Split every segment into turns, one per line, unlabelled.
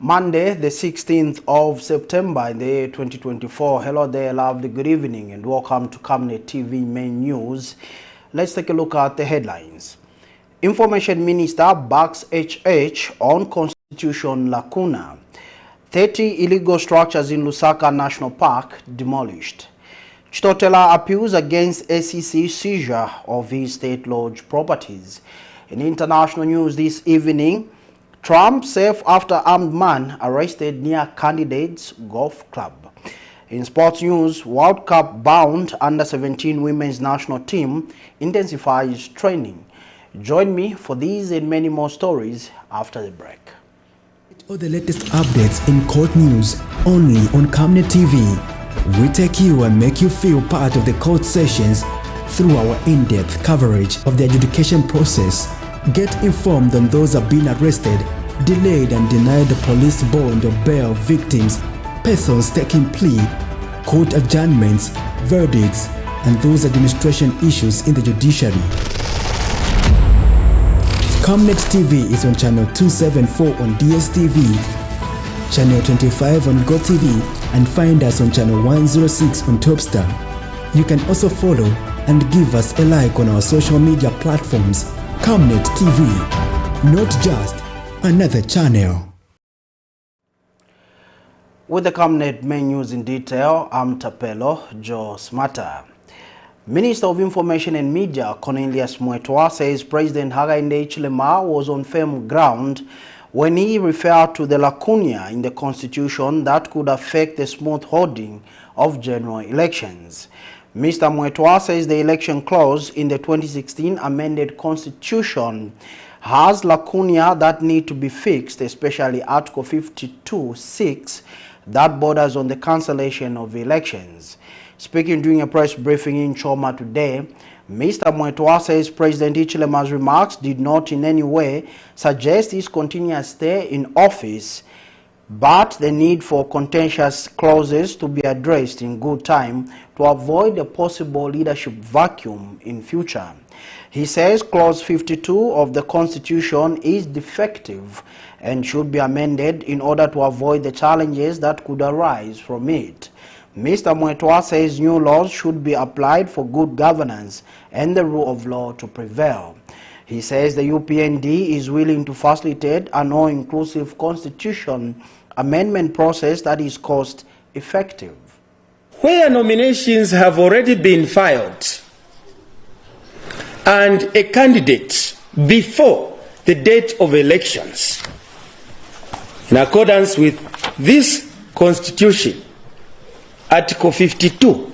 Monday, the 16th of September in the year 2024. Hello there, lovely good evening and welcome to Camnet TV main news. Let's take a look at the headlines. Information Minister backs HH on Constitution LACUNA. 30 illegal structures in LUSAKA National Park demolished. CHITOTELA appeals against SEC seizure of his state lodge properties. In international news this evening, Trump safe after armed man arrested near candidate's golf club. In sports news, World Cup bound under-17 women's national team intensifies training. Join me for these and many more stories after the break.
All the latest updates in court news only on Camnet TV. We take you and make you feel part of the court sessions through our in-depth coverage of the adjudication process. Get informed on those who have been arrested, delayed and denied the police bond or bail victims, persons taking plea, court adjournments, verdicts, and those administration issues in the judiciary. Camnet TV is on channel 274 on DSTV, channel 25 on GoTV, and find us on channel 106 on Topstar. You can also follow and give us a like on our social media platforms. Camnet TV, not just another channel.
With the Camnet main news in detail, I'm Tapelo Joe Smata. Minister of Information and Media Cornelius Mwetwa says President Hakainde Hichilema was on firm ground when he referred to the lacuna in the constitution that could affect the smooth holding of general elections. Mr. Mwetwa says the election clause in the 2016 amended constitution has lacuna that need to be fixed, especially Article 52(6) that borders on the cancellation of elections. Speaking during a press briefing in Choma today, Mr. Mwetwa says President Hichilema's remarks did not in any way suggest his continuous stay in office, but the need for contentious clauses to be addressed in good time to avoid a possible leadership vacuum in future. He says Clause 52 of the Constitution is defective and should be amended in order to avoid the challenges that could arise from it. Mr. Mwetwa says new laws should be applied for good governance and the rule of law to prevail. He says the UPND is willing to facilitate an all-inclusive constitution amendment process that is cost effective.
Where nominations have already been filed and a candidate before the date of elections, in accordance with this constitution, Article 52,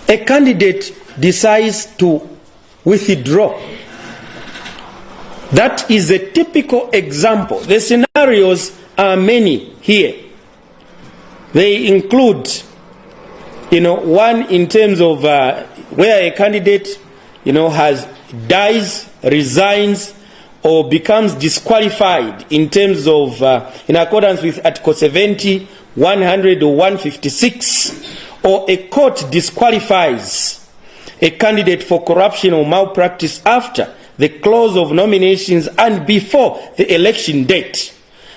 a candidate decides to withdraw. That is a typical example. The scenarios are many here. They include, one in terms of where a candidate, dies, resigns, or becomes disqualified in terms of, in accordance with Article 70, 100 or 156, or a court disqualifies a candidate for corruption or malpractice after the close of nominations and before the election date.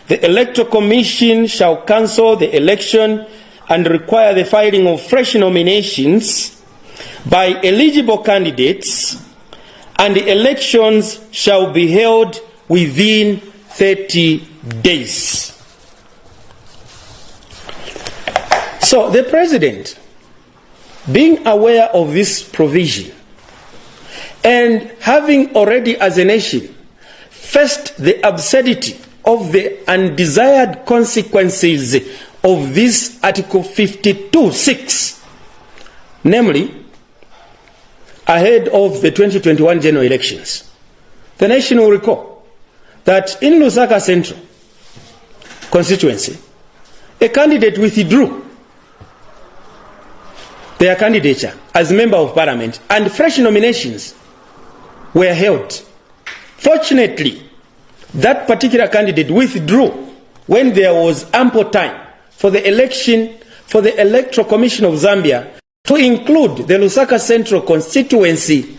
The Electoral Commission shall cancel the election and require the filing of fresh nominations by eligible candidates, and the elections shall be held within 30 days. So the President, being aware of this provision and having already as a nation faced the absurdity of the undesired consequences of this Article 52(6), namely ahead of the 2021 general elections, the nation will recall that in Lusaka Central constituency, a candidate withdrew their candidature as member of parliament and fresh nominations were held. Fortunately, that particular candidate withdrew when there was ample time for the election, for the Electoral Commission of Zambia to include the Lusaka Central constituency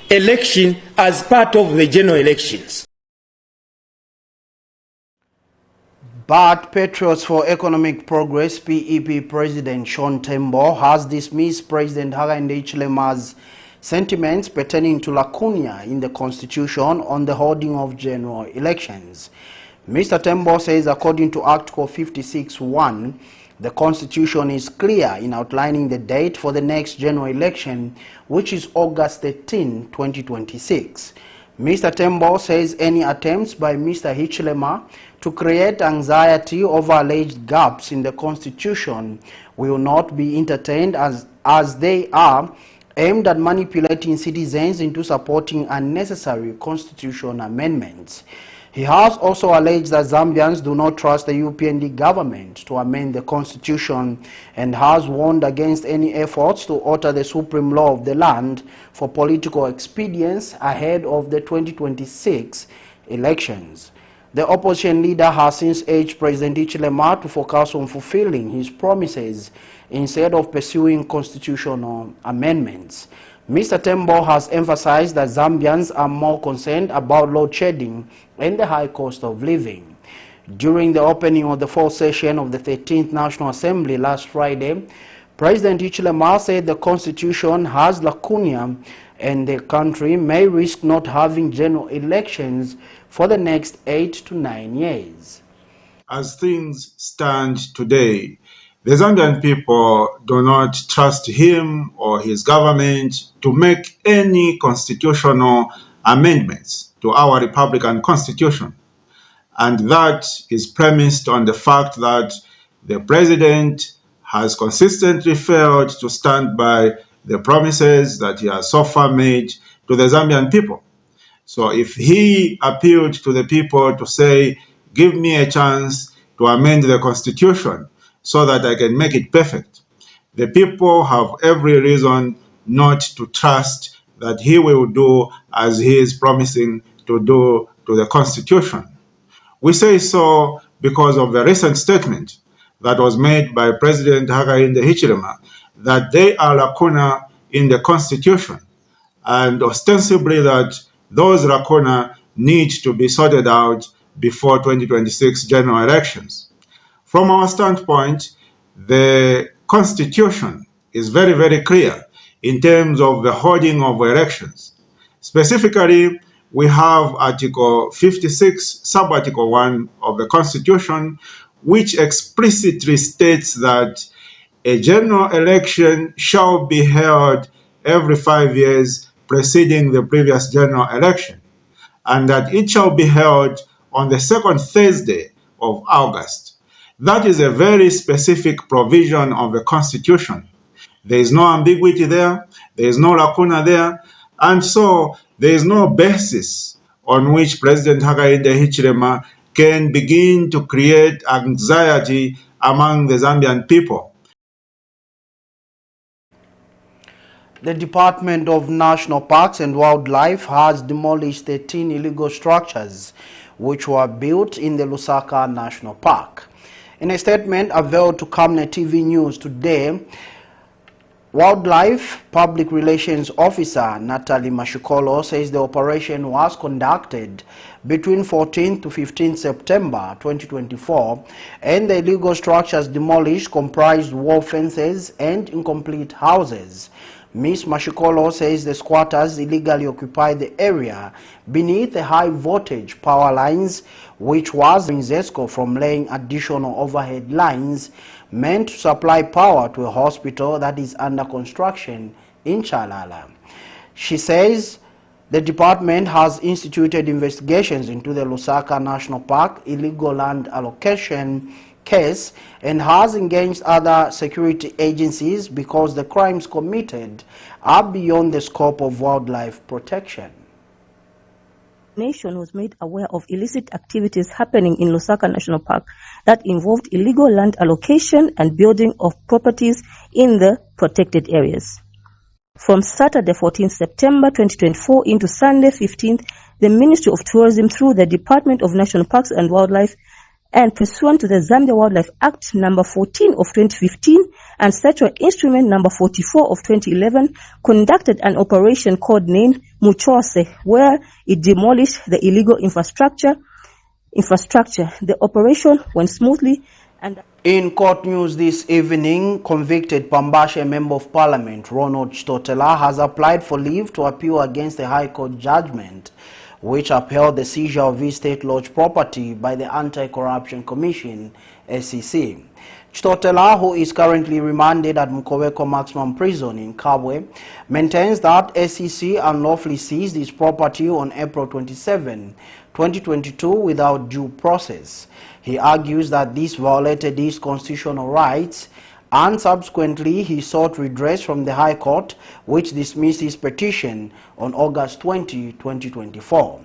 election as part of the general elections.
But Patriots for Economic Progress PEP President Sean Tembo has dismissed President Hakainde Hichilema's sentiments pertaining to LACUNA in the Constitution on the holding of general elections. Mr. Tembo says according to Article 56(1), the Constitution is clear in outlining the date for the next general election, which is August 13, 2026. Mr. Tembo says any attempts by Mr. Hichilema to create anxiety over alleged gaps in the Constitution will not be entertained as they are aimed at manipulating citizens into supporting unnecessary constitutional amendments. He has also alleged that Zambians do not trust the UPND government to amend the Constitution and has warned against any efforts to alter the supreme law of the land for political expedience ahead of the 2026 elections. The opposition leader has since urged President Hichilema to focus on fulfilling his promises instead of pursuing constitutional amendments. Mr. Tembo has emphasized that Zambians are more concerned about load shedding and the high cost of living. During the opening of the fourth session of the 13th National Assembly last Friday, President Hichilema said the Constitution has lacuna and the country may risk not having general elections for the next 8 to 9 years.
As things stand today, the Zambian people do not trust him or his government to make any constitutional amendments to our Republican Constitution. And that is premised on the fact that the president has consistently failed to stand by the promises that he has so far made to the Zambian people. So if he appealed to the people to say, give me a chance to amend the Constitution so that I can make it perfect, the people have every reason not to trust that he will do as he is promising to do to the Constitution. We say so because of the recent statement that was made by President Hakainde Hichilema that they are lacuna in the Constitution, and ostensibly that those lacuna need to be sorted out before 2026 general elections. From our standpoint, the Constitution is very, very clear in terms of the holding of elections. Specifically, we have Article 56, Sub-Article 1 of the Constitution, which explicitly states that a general election shall be held every 5 years preceding the previous general election, and that it shall be held on the second Thursday of August. That is a very specific provision of the Constitution. There is no ambiguity there, there is no lacuna there, and so there is no basis on which President Hakainde Hichilema can begin to create anxiety among the Zambian people.
The Department of National Parks and Wildlife has demolished 13 illegal structures which were built in the LUSAKA National Park. In a statement unveiled to Camnet TV News today, Wildlife Public Relations Officer Natalie Mashukolo says the operation was conducted between 14 to 15 September 2024 and the illegal structures demolished comprised wall fences and incomplete houses. Ms. Mashukolo says the squatters illegally occupied the area beneath the high voltage power lines, which was in ZESCO from laying additional overhead lines meant to supply power to a hospital that is under construction in Chalala. She says the department has instituted investigations into the LUSAKA National Park illegal land allocation case and has engaged other security agencies because the crimes committed are beyond the scope of wildlife protection.
The nation was made aware of illicit activities happening in LUSAKA National Park that involved illegal land allocation and building of properties in the protected areas. From Saturday 14th September 2024 into Sunday 15th, the Ministry of Tourism through the Department of National Parks and Wildlife and pursuant to the Zambia Wildlife Act number 14 of 2015 and Statutory Instrument number 44 of 2011, conducted an operation codenamed Muchose, where it demolished the illegal infrastructure infrastructure. The operation went smoothly. And
in court news this evening, convicted Pambashe Member of Parliament Ronald CHITOTELA has applied for leave to appeal against the High Court judgment which upheld the seizure of his state lodge property by the Anti-Corruption Commission, SEC. CHITOTELA, who is currently remanded at Mukoweko Maximum Prison in Kabwe, maintains that SEC unlawfully seized his property on April 27, 2022 without due process. He argues that this violated his constitutional rights, and subsequently he sought redress from the High Court, which dismissed his petition on August 20, 2024.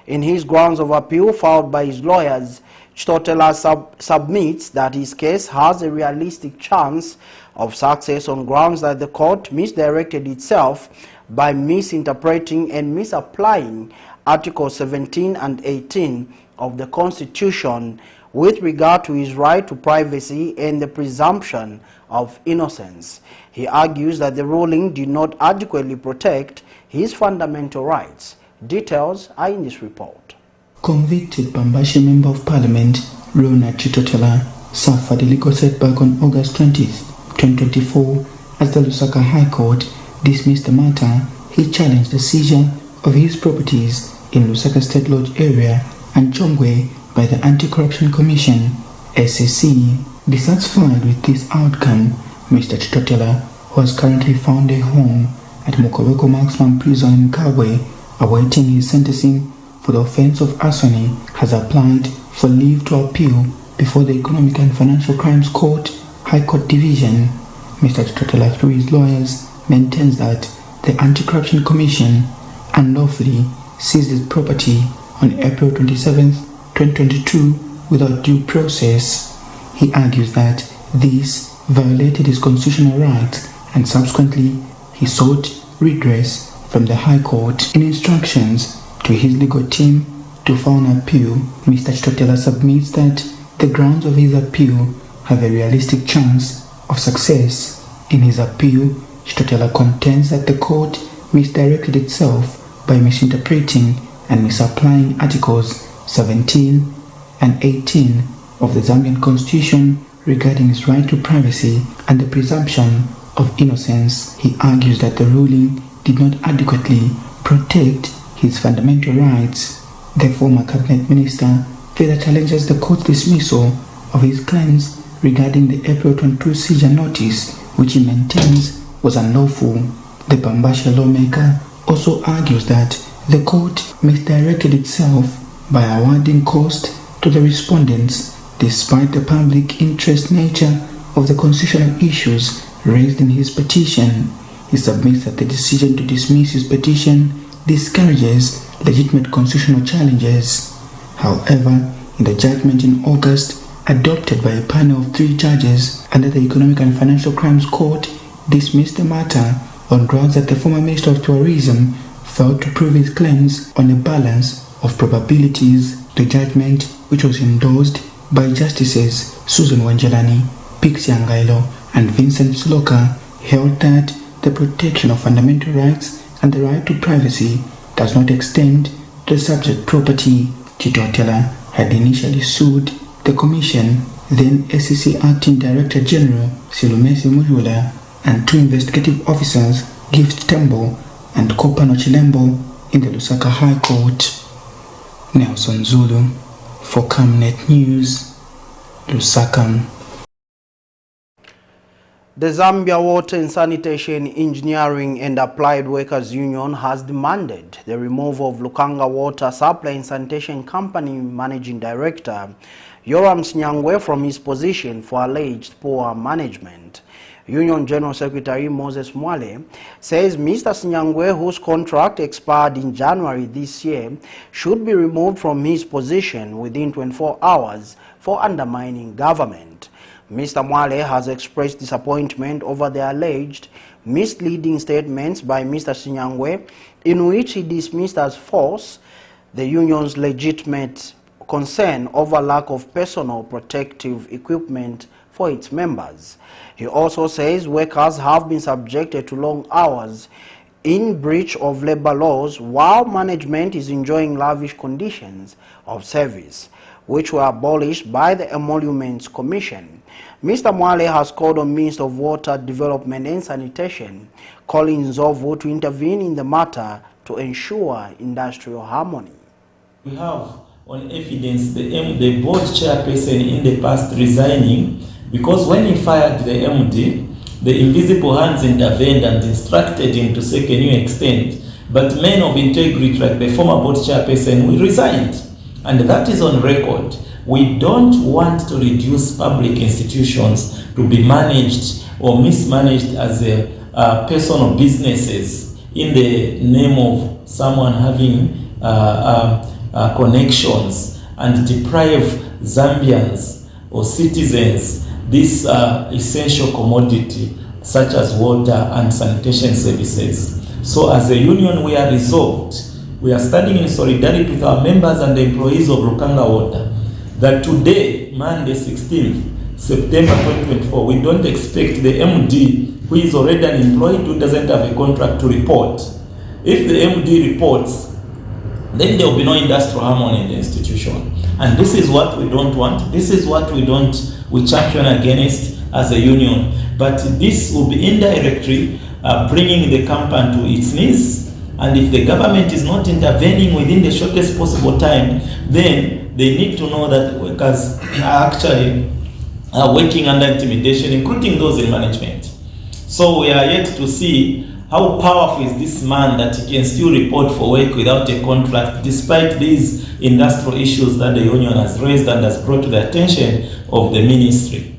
In his grounds of appeal filed by his lawyers, CHITOTELA submits that his case has a realistic chance of success on grounds that the court misdirected itself by misinterpreting and misapplying Articles 17 and 18 of the Constitution with regard to his right to privacy and the presumption of innocence. He argues that the ruling did not adequately protect his fundamental rights. Details are in this report.
Convicted Pambashe Member of Parliament Ronald CHITOTELA suffered a legal setback on August 20, 2024 as the Lusaka High Court dismissed the matter. He challenged the seizure of his properties in Lusaka State Lodge area and Chongwe by the Anti-Corruption Commission, SEC. Dissatisfied with this outcome, Mr. CHITOTELA, who has currently found a home at Mukoweko Maximum Prison in Kabwe, awaiting his sentencing for the offense of arson, has applied for leave to appeal before the Economic and Financial Crimes Court, High Court Division. Mr. CHITOTELA, through his lawyers, maintains that the Anti-Corruption Commission unlawfully seized his property on April 27, 2022 without due process. He argues that this violated his constitutional rights and subsequently he sought redress from the High Court. In instructions to his legal team to file an appeal, Mr. CHITOTELA submits that the grounds of his appeal have a realistic chance of success. In his appeal, CHITOTELA contends that the court misdirected itself by misinterpreting and misapplying Articles 17 and 18 of the Zambian Constitution regarding his right to privacy and the presumption of innocence. He argues that the ruling did not adequately protect his fundamental rights. The former cabinet minister further challenges the court's dismissal of his claims regarding the April 22 seizure notice, which he maintains was unlawful. The Pambashe lawmaker also argues that the court misdirected itself by awarding cost to the respondents despite the public interest nature of the constitutional issues raised in his petition. He submits that the decision to dismiss his petition discourages legitimate constitutional challenges. However, in the judgment in August, adopted by a panel of 3 judges under the Economic and Financial Crimes Court, dismissed the matter on grounds that the former Minister of Tourism failed to prove his claims on a balance of probabilities. The judgment, which was endorsed by Justices Susan Wanjelani, Pixie Angailo, and Vincent Sloka, held that the protection of fundamental rights and the right to privacy does not extend to the subject property. CHITOTELA had initially sued the Commission, then SEC Acting Director General Silumesi Mujula, and 2 investigative officers, Gift Tembo and Kopano Chilembo, in the Lusaka High Court. Nelson Zulu for Camnet News, Lusaka.
The Zambia Water and Sanitation Engineering and Applied Workers Union has demanded the removal of Lukanga Water Supply and Sanitation Company Managing Director Yoram Sinyangwe from his position for alleged poor management. Union General Secretary Moses Mwale says Mr. Sinyangwe, whose contract expired in January this year, should be removed from his position within 24 hours for undermining government. Mr. Mwale has expressed disappointment over the alleged misleading statements by Mr. Sinyangwe, in which he dismissed as false the union's legitimate concern over lack of personal protective equipment for its members. He also says workers have been subjected to long hours in breach of labor laws while management is enjoying lavish conditions of service. which were abolished by the Emoluments Commission. Mr. Mwale has called on Minister of Water Development and Sanitation, Colin Nzovu, to intervene in the matter to ensure industrial harmony.
We have on evidence the board chairperson in the past resigning because when he fired the MD, the invisible hands intervened and instructed him to seek a new extent. But men of integrity, like the former board chairperson, we resigned. And that is on record. We don't want to reduce public institutions to be managed or mismanaged as a personal businesses in the name of someone having connections and deprive Zambians or citizens this essential commodity such as water and sanitation services. So as a union, we are resolved. We are standing in solidarity with our members and the employees of Lukanga Water that today, Monday 16th September 2024, we don't expect the MD, who is already an employee, who doesn't have a contract, to report. If the MD reports, then there will be no industrial harmony in the institution. And this is what we don't want. This is what we champion against as a union. But this will be indirectly bringing the company to its knees. And if the government is not intervening within the shortest possible time, then they need to know that workers are actually working under intimidation, including those in management. So we are yet to see how powerful is this man that he can still report for work without a contract, despite these industrial issues that the union has raised and has brought to the attention of the ministry.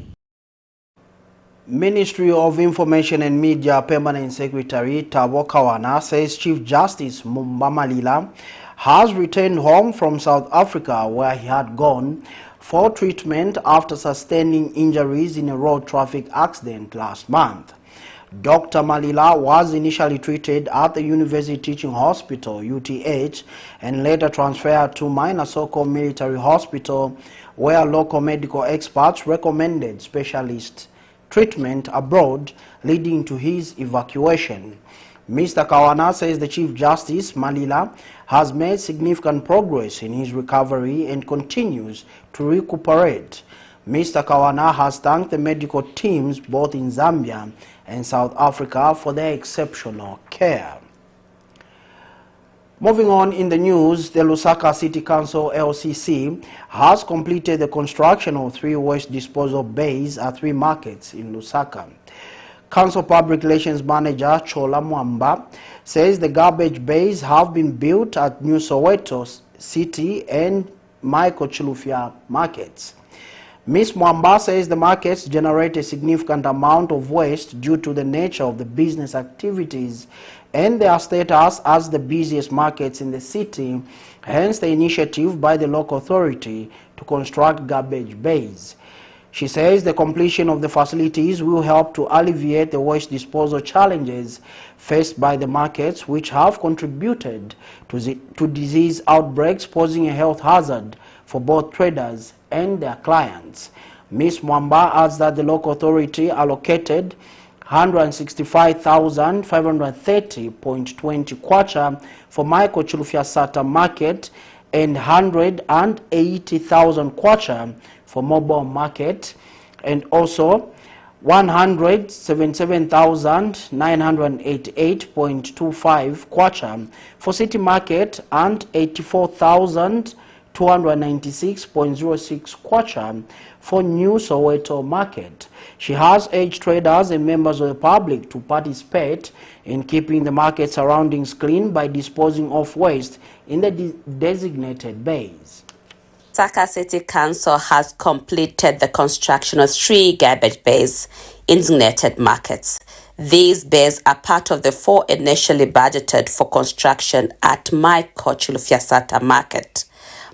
Ministry of Information and Media Permanent Secretary Thabo Kawana says Chief Justice Mumba Malila has returned home from South Africa, where he had gone for treatment after sustaining injuries in a road traffic accident last month. Dr. Malila was initially treated at the University Teaching Hospital, UTH, and later transferred to Mainasoko Military Hospital, where local medical experts recommended specialist treatment abroad, leading to his evacuation. Mr. Kawana says the Chief Justice Malila has made significant progress in his recovery and continues to recuperate. Mr. Kawana has thanked the medical teams both in Zambia and South Africa for their exceptional care. Moving on in the news, the Lusaka City Council LCC has completed the construction of 3 waste disposal bays at 3 markets in Lusaka. Council Public Relations Manager Chola Mwamba says the garbage bays have been built at New Soweto City and Michael Chilufya markets. Ms. Mwamba says the markets generate a significant amount of waste due to the nature of the business activities and their status as the busiest markets in the city, hence the initiative by the local authority to construct garbage bays. She says the completion of the facilities will help to alleviate the waste disposal challenges faced by the markets, which have contributed to disease outbreaks, posing a health hazard for both traders and their clients. Ms. Mwamba adds that the local authority allocated 165,530.20 kwacha for Michael Chilufya Sata Market and 180,000 kwacha for Mobile Market, and also 177,988.25 kwacha for City Market and 84,296.06 kwacha for New Soweto Market. She has urged traders and members of the public to participate in keeping the market surroundings clean by disposing of waste in the designated bays.
Lusaka City Council has completed the construction of 3 garbage bays in designated markets. These bays are part of the 4 initially budgeted for construction at Michael Chilufya Sata Market,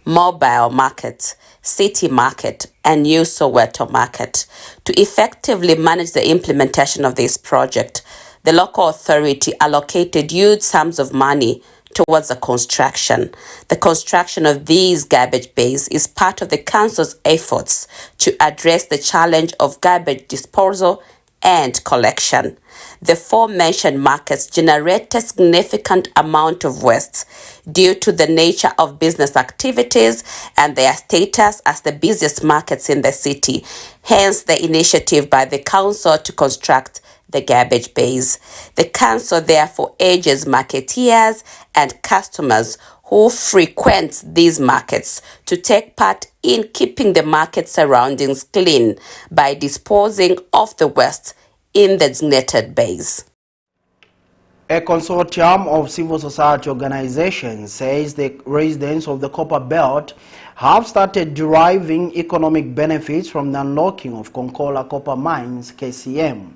Mobile Market, City Market, and New Soweto Market. To effectively manage the implementation of this project, the local authority allocated huge sums of money towards the construction. The construction of these garbage bays is part of the council's efforts to address the challenge of garbage disposal and collection. The forementioned markets generate a significant amount of waste due to the nature of business activities and their status as the busiest markets in the city. Hence, the initiative by the council to construct the garbage bays. The council therefore urges marketeers and customers who frequent these markets to take part in keeping the market surroundings clean by disposing of the waste in the designated bays.
A consortium of civil society organizations says the residents of the Copper Belt have started deriving economic benefits from the unlocking of Konkola Copper Mines, KCM.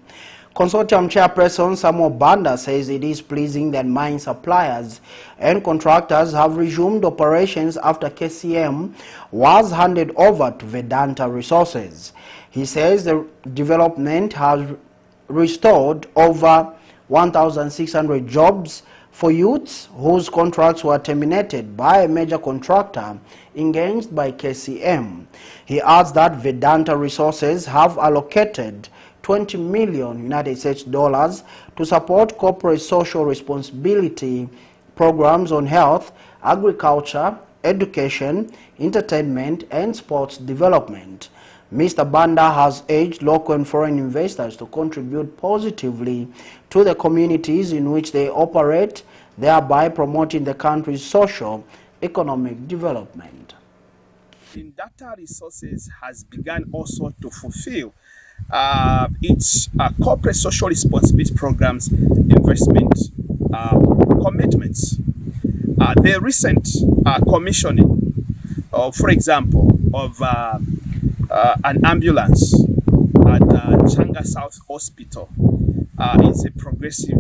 Consortium chairperson Samuel Banda says it is pleasing that mine suppliers and contractors have resumed operations after KCM was handed over to Vedanta Resources. He says the development has restored over 1,600 jobs for youths whose contracts were terminated by a major contractor engaged by KCM. He adds that Vedanta Resources have allocated $20 million United States dollars to support corporate social responsibility programs on health, agriculture, education, entertainment, and sports development. Mr. Banda has urged local and foreign investors to contribute positively to the communities in which they operate, thereby promoting the country's socio-economic development.
Data Resources has begun also to fulfill its corporate social responsibility programs investment commitments. The recent commissioning, for example, of an ambulance at Changa South Hospital is a progressive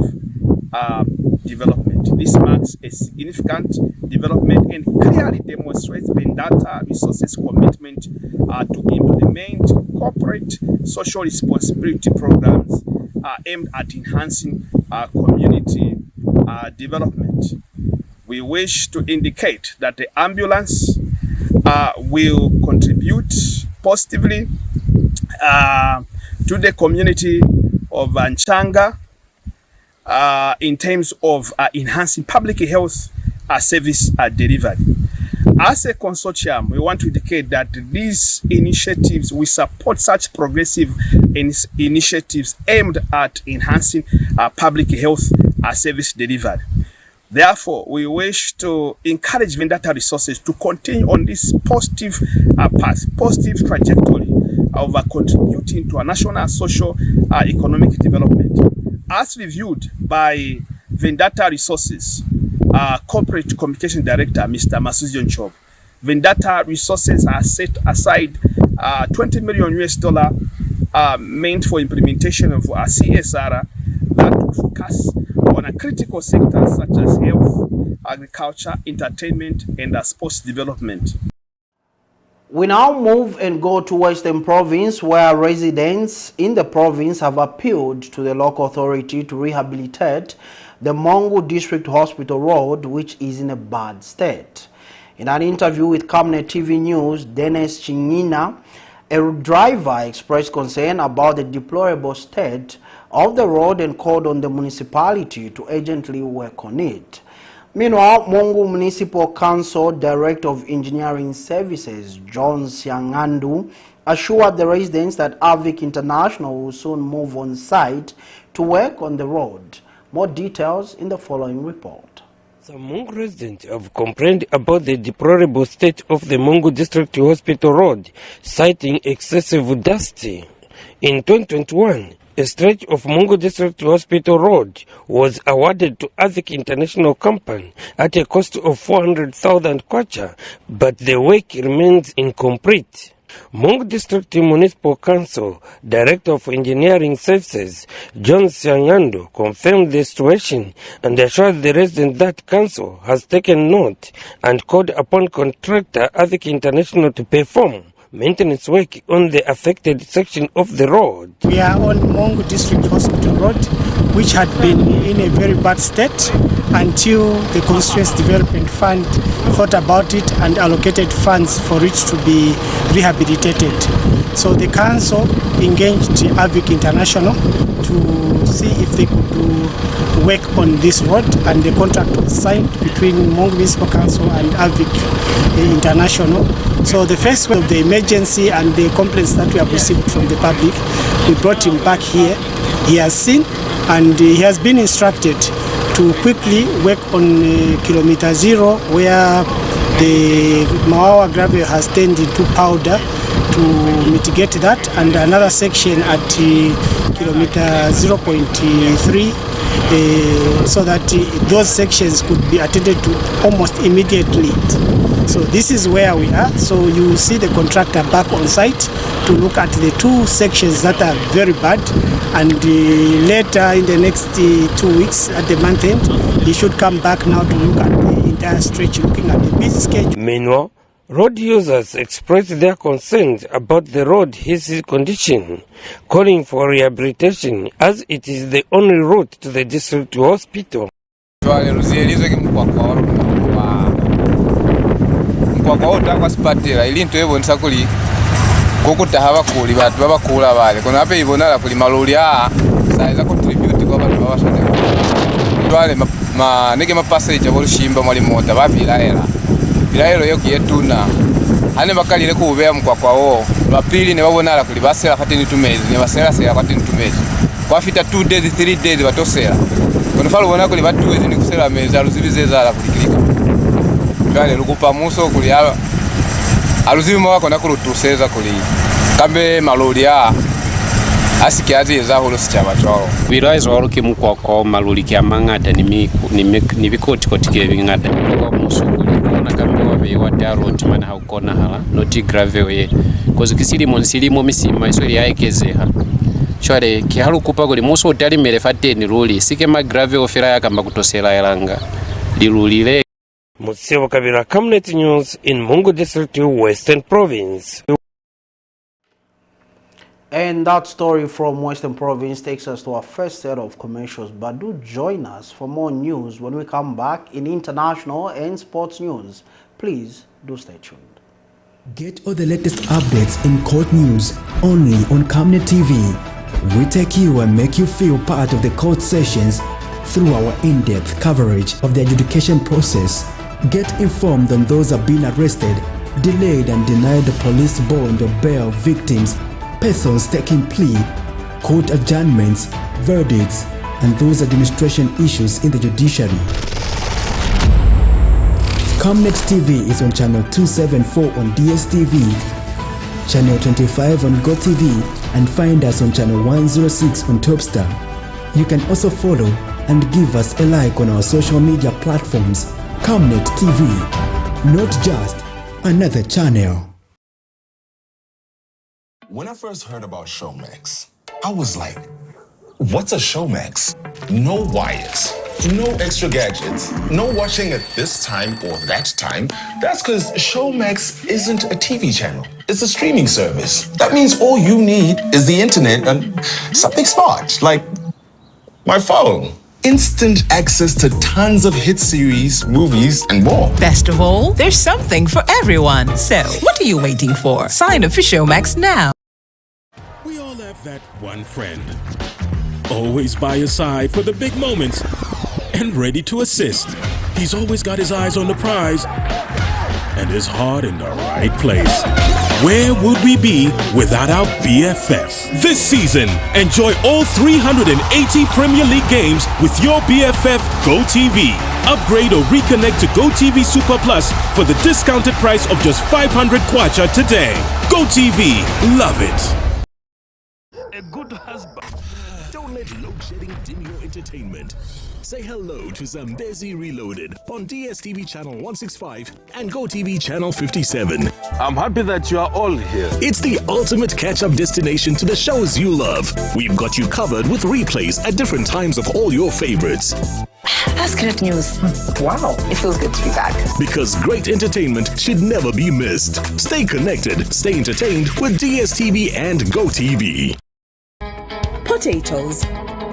development. This marks a significant development and clearly demonstrates Vedanta Resources' commitment to implement corporate social responsibility programs aimed at enhancing community development. We wish to indicate that the ambulance will contribute positively to the community of Nchanga in terms of enhancing public health service delivery. As a consortium, we want to indicate that these initiatives, we support such progressive initiatives aimed at enhancing public health service delivery. Therefore, we wish to encourage Vedanta Resources to continue on this positive path, positive trajectory of contributing to a national social economic development. As reviewed by Vedanta Resources Corporate Communication Director, Mr. Masuzi Nchob, Vedanta Resources has set aside $20 million US meant for implementation of a CSR that will focus on a critical sectors such as health, agriculture, entertainment, and sports development.
We now move and go to Western Province, where residents in the province have appealed to the local authority to rehabilitate the Mongu District Hospital Road, which is in a bad state. In an interview with Camnet TV News, Dennis Chingina, a driver, expressed concern about the deplorable state of the road and called on the municipality to urgently work on it. Meanwhile, Mongu Municipal Council Director of Engineering Services, John Siangandu, assured the residents that Avic International will soon move on site to work on the road. More details in the following report.
Some Mongu residents have complained about the deplorable state of the Mongu District Hospital Road, citing excessive dust. In 2021, a stretch of Mongu District Hospital Road was awarded to Avic International Company at a cost of 400,000 kwacha, but the work remains incomplete. Mongu District Municipal Council Director of Engineering Services, John Siangando, confirmed the situation and assured the residents that Council has taken note and called upon contractor Avic International to perform maintenance work on the affected section of the road.
We are on Mongu District Hospital Road, which had been in a very bad state until the Constituency Development Fund thought about it and allocated funds for it to be rehabilitated. So the council engaged AVIC International to see if they could do work on this road, and the contract was signed between Mongu Municipal Council and AVIC International. So the first one of the emergency and the complaints that we have received from the public, we brought him back here. He has seen and he has been instructed to quickly work on kilometer 0 where the Mawawa gravel has turned into powder to mitigate that, and another section at kilometer 0.3 so that those sections could be attended to almost immediately. So this is where we are. So you see the contractor back on site to look at the 2 sections that are very bad, and later in the next 2 weeks at the month end, he should come back now to look at the entire stretch, looking at the busy schedule.
Meanwhile, road users expressed their concerns about the road's condition, calling for rehabilitation as it is the only route to the district hospital.
Bilaelo yoki yetuna ane bakalire kuubea mkwakwawo lwapili ne babonala kuli basera kati nitumezi ne basera sera kati nitumezi kwafita 2 days 3 days batosera konfalo bona kuli batuwezi ni kusera meza aluzibizeza ala kulikilika twale lukupa muso kuli aluzibi mwako nakulutuseza kuli kambe malulia asikiazi ezaholo sichabatwao biraizo waruki mkwakwa maluli kyamangata ni bikoti kotike bingata kwa musunguli na kambe wabe wataro timana haukona hala noti gravel ye kozi kisilimo nsilimo misima isori yaekezeha chwale kihalu kupa kuli muso utali merefate ni ruli sike ma gravel ofera yakamba kutosela yalanga lilulile.
Mutsebo Kabira, Camnet News in Mungu District, Western Province.
And that story from Western Province takes us to our first set of commercials, but do join us for more news when we come back in international and sports news. Please do stay tuned.
Get all the latest updates in court news only on Camnet TV. We take you and make you feel part of the court sessions through our in-depth coverage of the adjudication process. Get informed on those who have been arrested, delayed and denied the police bond or bail victims, persons taking plea, court adjournments, verdicts, and those administration issues in the judiciary. Camnet TV is on channel 274 on DSTV, channel 25 on GoTV, and find us on channel 106 on Topstar. You can also follow and give us a like on our social media platforms. Camnet TV, not just another channel.
When I first heard about Showmax, I was like, what's a Showmax? No wires, no extra gadgets, no watching at this time or that time. That's because Showmax isn't a TV channel. It's a streaming service. That means all you need is the internet and something smart, like my phone. Instant access to tons of hit series, movies, and more.
Best of all, there's something for everyone. So, what are you waiting for? Sign up for Showmax now.
We all have that one friend. Always by your side for the big moments and ready to assist. He's always got his eyes on the prize and his heart in the right place. Where would we be without our BFFs? This season, enjoy all 380 Premier League games with your BFF GoTV. Upgrade or reconnect to GoTV Super Plus for the discounted price of just 500 kwacha today. GoTV, love it.
A good husband. Don't let load shedding dim your entertainment. Say hello to Zambezi Reloaded on DSTV channel 165 and GoTV channel 57. I'm happy that you are all here. It's the ultimate catch-up destination to the shows you love. We've got you covered with replays at different times of all your favorites.
That's great news. Wow, it feels good to be back.
Because great entertainment should never be missed. Stay connected, stay entertained with DSTV and GoTV.
Potatoes,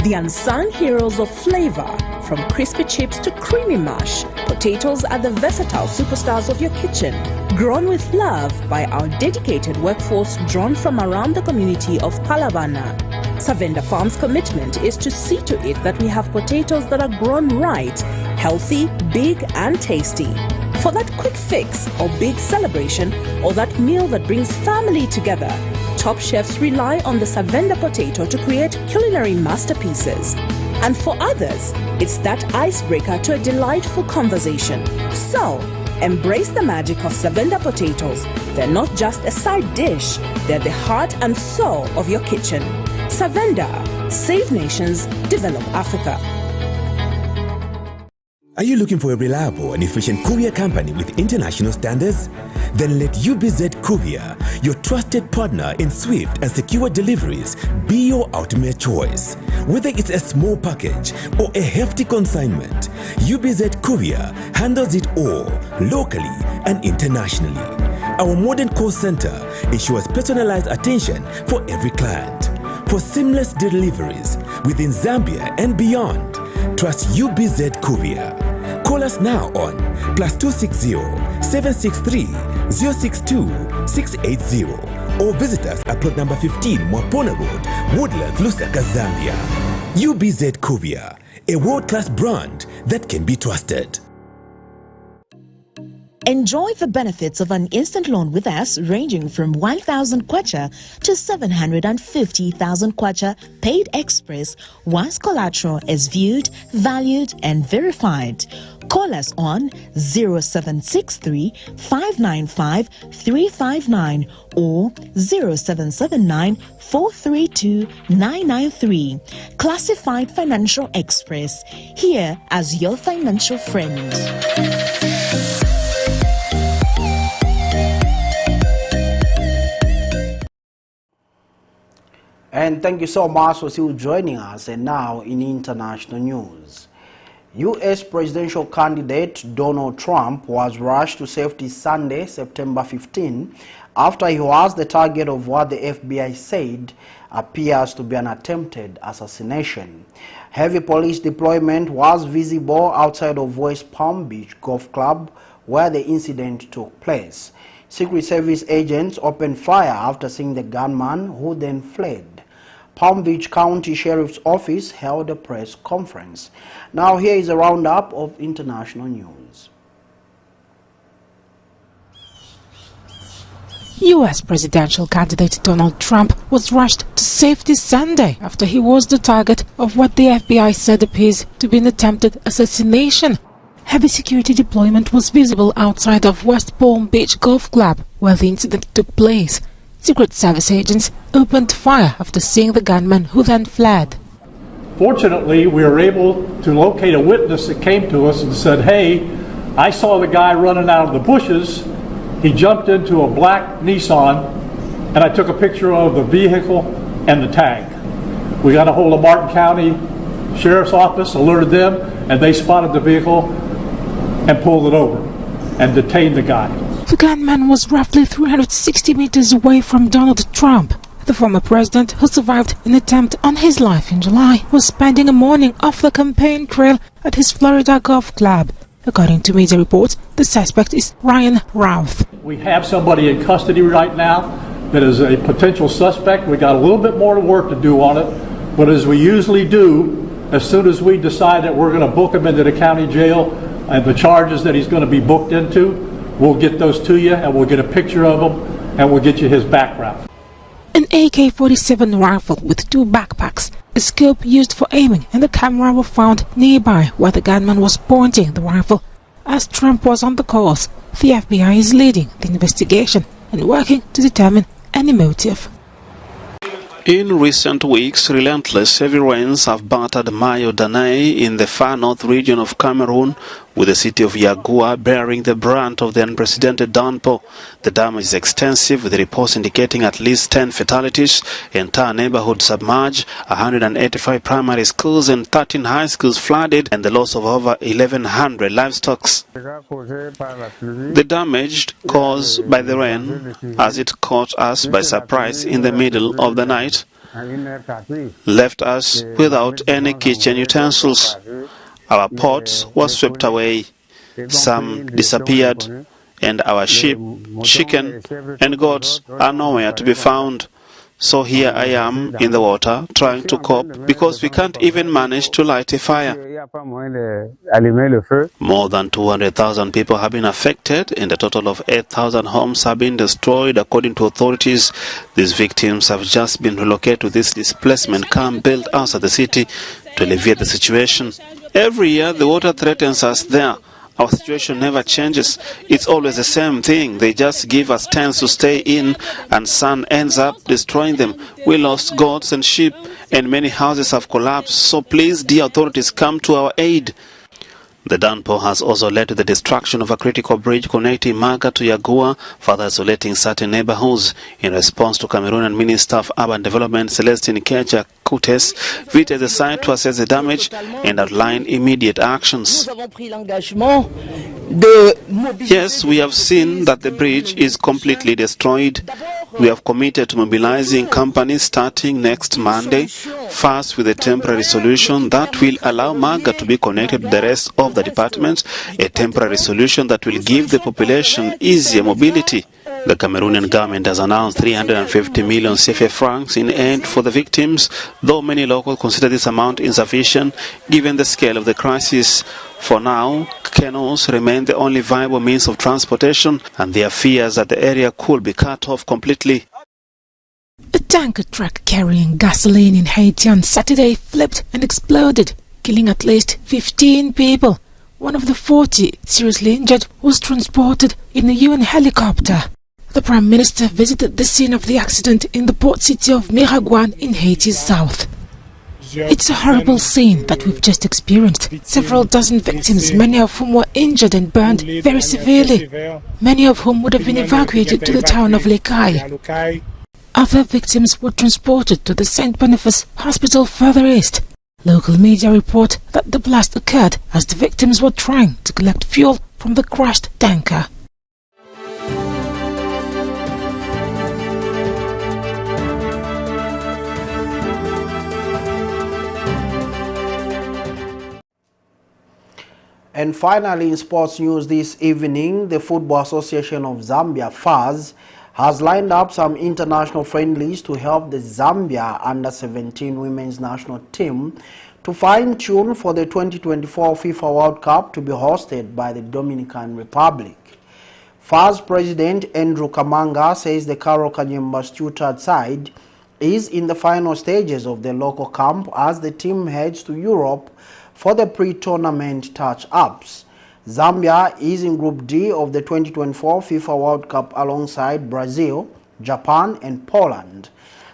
The unsung heroes of flavor, from crispy chips to creamy mash, potatoes are the versatile superstars of your kitchen. Grown with love by our dedicated workforce drawn from around the community of Palavana. Savenda Farm's commitment is to see to it that we have potatoes that are grown right, healthy, big and tasty. For that quick fix or big celebration or that meal that brings family together, top chefs rely on the Savenda potato to create culinary masterpieces. And for others, it's that icebreaker to a delightful conversation. So, embrace the magic of Savenda potatoes. They're not just a side dish, they're the heart and soul of your kitchen. Savenda, save nations, develop Africa.
Are you looking for a reliable and efficient courier company with international standards? Then let UBZ Courier, your trusted partner in swift and secure deliveries, be your ultimate choice. Whether it's a small package or a hefty consignment, UBZ Courier handles it all, locally and internationally. Our modern call center ensures personalized attention for every client. For seamless deliveries within Zambia and beyond, trust UBZ Courier. Call us now on +260 763 062 680 or visit us at plot number 15 Mwapona Road, Woodlands, Lusaka, Zambia. UBZ Courier, a world-class brand that can be trusted.
Enjoy the benefits of an instant loan with us ranging from 1,000 kwacha to 750,000 kwacha paid express once collateral is viewed, valued and verified. Call us on 0763 595 359 or 0779 432 993. Classified Financial Express, here as your financial friend.
And thank you so much for still joining us. And now in international news. U.S. presidential candidate Donald Trump was rushed to safety Sunday, September 15, after he was the target of what the FBI said appears to be an attempted assassination. Heavy police deployment was visible outside of West Palm Beach Golf Club, where the incident took place. Secret Service agents opened fire after seeing the gunman, who then fled. Palm Beach County Sheriff's Office held a press conference. Now here is a roundup of international news.
U.S. presidential candidate Donald Trump was rushed to safety Sunday after he was the target of what the FBI said appears to be an attempted assassination. Heavy security deployment was visible outside of West Palm Beach Golf Club, where the incident took place. Secret Service agents opened fire after seeing the gunman, who then fled.
Fortunately, we were able to locate a witness that came to us and said, "Hey, I saw the guy running out of the bushes. He jumped into a black Nissan, and I took a picture of the vehicle and the tag." We got a hold of Martin County Sheriff's Office, alerted them, and they spotted the vehicle and pulled it over and detained the guy.
The gunman was roughly 360 meters away from Donald Trump. The former president, who survived an attempt on his life in July, was spending a morning off the campaign trail at his Florida golf club. According to media reports, the suspect is Ryan Routh.
We have somebody in custody right now that is a potential suspect. We got a little bit more work to do on it, but as we usually do, as soon as we decide that we're going to book him into the county jail and the charges that he's going to be booked into, we'll get those to you and we'll get a picture of him and we'll get you his background.
An AK-47 rifle with 2 backpacks, a scope used for aiming and a camera were found nearby where the gunman was pointing the rifle. As Trump was on the course, the FBI is leading the investigation and working to determine any motive.
In recent weeks, relentless heavy rains have battered Mayo Danai in the far north region of Cameroon, with the city of Yagoua bearing the brunt of the unprecedented downpour. The damage is extensive, with reports indicating at least 10 fatalities, entire neighborhoods submerged, 185 primary schools and 13 high schools flooded, and the loss of over 1,100 livestock. The damage caused by the rain, as it caught us by surprise in the middle of the night, left us without any kitchen utensils. Our pots were swept away. Some disappeared, and our sheep, chicken, and goats are nowhere to be found. So here I am in the water trying to cope because we can't even manage to light a fire. More than 200,000 people have been affected and a total of 8,000 homes have been destroyed according to authorities. These victims have just been relocated to this displacement camp built outside the city to alleviate the situation. Every year the water threatens us there. Our situation never changes. It's always the same thing. They just give us tents to stay in and sun ends up destroying them. We lost goats and sheep and many houses have collapsed. So please, dear authorities, come to our aid. The downpour has also led to the destruction of a critical bridge connecting Maga to Yagua, further isolating certain neighborhoods. In response to Cameroonian Minister of Urban Development Celestine Kecha Kutes visited the site to assess the damage and outline immediate actions. Yes, we have seen that the bridge is completely destroyed. We have committed to mobilizing companies starting next Monday, first with a temporary solution that will allow Maga to be connected to the rest of the department, a temporary solution that will give the population easier mobility. The Cameroonian government has announced 350 million CFA francs in aid for the victims, though many locals consider this amount insufficient given the scale of the crisis. For now, canoes remain the only viable means of transportation, and there are fears that the area could be cut off completely.
A tanker truck carrying gasoline in Haiti on Saturday flipped and exploded, killing at least 15 people. One of the 40 seriously injured was transported in a UN helicopter. The Prime Minister visited the scene of the accident in the port city of Miragouane in Haiti's south. It's a horrible scene that we've just experienced. Several dozen victims, many of whom were injured and burned very severely, many of whom would have been evacuated to the town of Lekai. Other victims were transported to the St. Boniface Hospital further east. Local media report that the blast occurred as the victims were trying to collect fuel from the crashed tanker.
And finally, in sports news this evening, the Football Association of Zambia, FAZ, has lined up some international friendlies to help the Zambia under-17 women's national team to fine-tune for the 2024 FIFA World Cup to be hosted by the Dominican Republic. FAZ President Andrew Kamanga says the Carol Kanyemba's tutored side is in the final stages of the local camp as the team heads to Europe for the pre-tournament touch-ups. Zambia is in Group D of the 2024 FIFA World Cup alongside Brazil, Japan and Poland.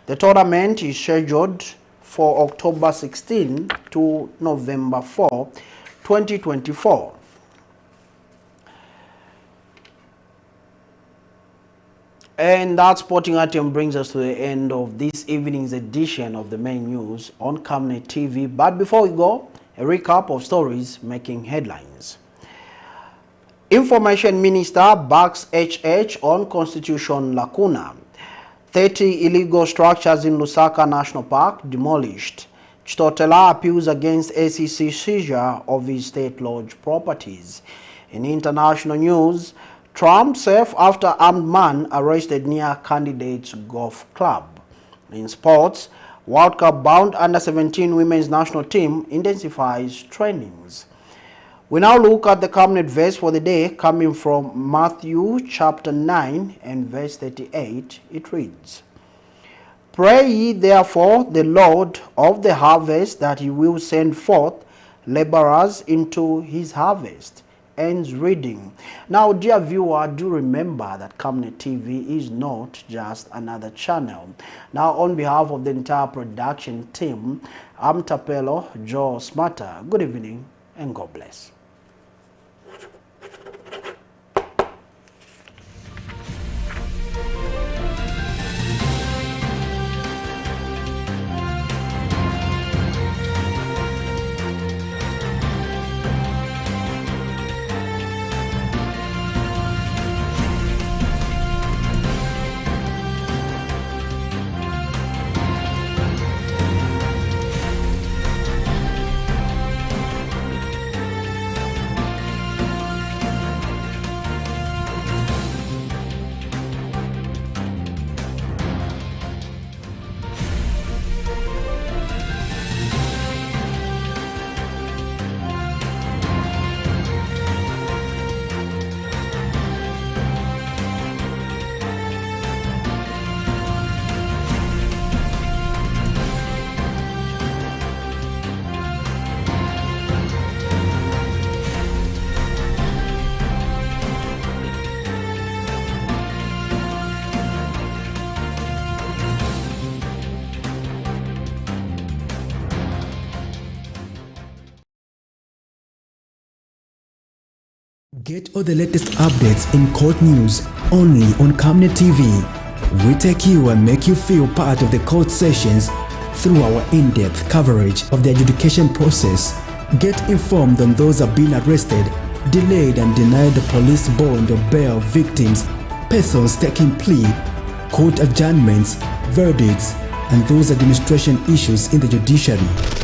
The tournament is scheduled for October 16 to November 4, 2024. And that sporting item brings us to the end of this evening's edition of the main news on Camnet TV. But before we go, a recap of stories making headlines. Information Minister backs HH on Constitution LACUNA. 30 illegal structures in Lusaka National Park demolished. CHITOTELA appeals against ACC seizure of his state lodge properties. In international news, Trump safe after armed man arrested near candidate's golf club. In sports, World Cup bound under-17 women's national team intensifies trainings. We now look at the Camnet verse for the day coming from Matthew chapter 9 and verse 38. It reads, Pray ye therefore the Lord of the harvest that he will send forth laborers into his harvest. Ends reading. Now, dear viewer, do remember that Camnet TV is not just another channel. Now, on behalf of the entire production team, I'm Tapelo Joe Smarter. Good evening and God bless.
Get all the latest updates in court news only on Camnet TV. We take you and make you feel part of the court sessions through our in-depth coverage of the adjudication process. Get informed on those who have been arrested, delayed and denied the police bond or bail victims, persons taking plea, court adjournments, verdicts, and those administration issues in the judiciary.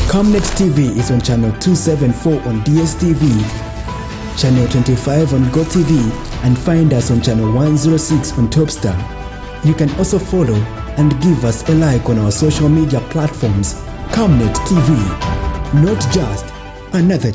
Camnet TV is on channel 274 on DSTV, channel 25 on GoTV, and find us on channel 106 on Topstar. You can also follow and give us a like on our social media platforms. Camnet TV, not just another